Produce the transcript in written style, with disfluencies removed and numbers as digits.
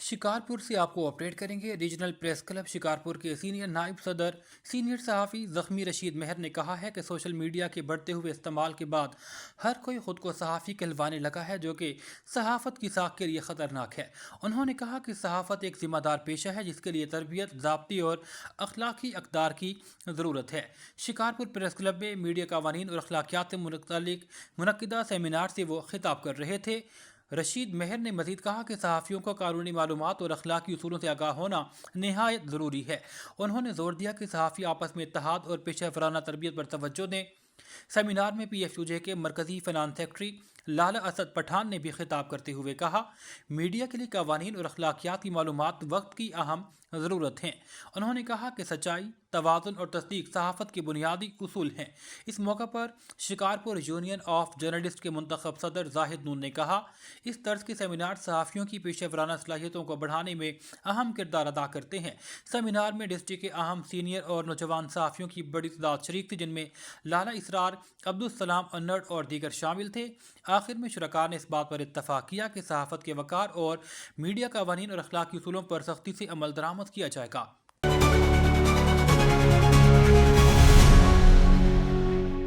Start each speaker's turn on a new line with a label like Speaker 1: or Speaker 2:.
Speaker 1: शिकारपुर से आपको अपडेट करेंगे। रीजनल प्रेस क्लब शिकारपुर के सीनियर नायब सदर सीनियर सहाफ़ी ज़ख्मी रशीद मेहर ने कहा है कि सोशल मीडिया के बढ़ते हुए इस्तेमाल के बाद हर कोई ख़ुद को सहाफ़ी कहलवाने लगा है, जो कि सहाफ़त की साख के लिए ख़तरनाक है। उन्होंने कहा कि सहाफ़त एक ज़िम्मेदार पेशा है जिसके लिए तरबियत, ज़ाब्ती और अखलाकी अक़दार की ज़रूरत है। शिकारपुर प्रेस क्लब में मीडिया कवानीन और अखलाकियात से मुतल्लिक़ मुनक्किदा सेमिनार से वो खिताब कर रहे थे। रशीद मेहर ने मजीद कहा कि सहाफ़ियों को कानूनी मालूमात और अखलाकी उसूलों से आगाह होना नहायत ज़रूरी है। उन्होंने जोर दिया कि सहाफ़ी आपस में इत्तेहाद और पेशा वराना तरबियत पर तवज्जो दें। सेमिनार में PFUJ के मरकज़ी फ़िनांस सेक्रेटरी लाला असद पठान ने भी खिताब करते हुए कहा, मीडिया के लिए कवानीन और अखलाकियात की मालूमात वक्त की अहम ज़रूरत हैं। उन्होंने कहा कि सच्चाई, तवाज़ुन और तस्दीक सहाफ़त के बुनियादी उसूल हैं। इस मौका पर शिकारपुर यूनियन ऑफ जर्नलिस्ट के मुंतखब सदर जाहिद नून ने कहा, इस तर्ज के सेमिनार सहाफ़ियों की पेशा वराना सलाहियतों को बढ़ाने में अहम किरदार अदा करते हैं। सेमिनार में डिस्ट्रिक्ट के अहम सीनियर और नौजवान सहाफ़ियों की बड़ी तादाद शरीक थी, जिनमें लाला इसरार, अब्दुल सलाम अन्नड़ और दीगर शामिल थे। आखिर में शुरका ने इस बात पर इत्तफाक किया कि सहाफ़त के वक़ार और मीडिया कवानीन और अखलाकी उसूलों पर सख्ती से अमल दरामद किया जाएगा।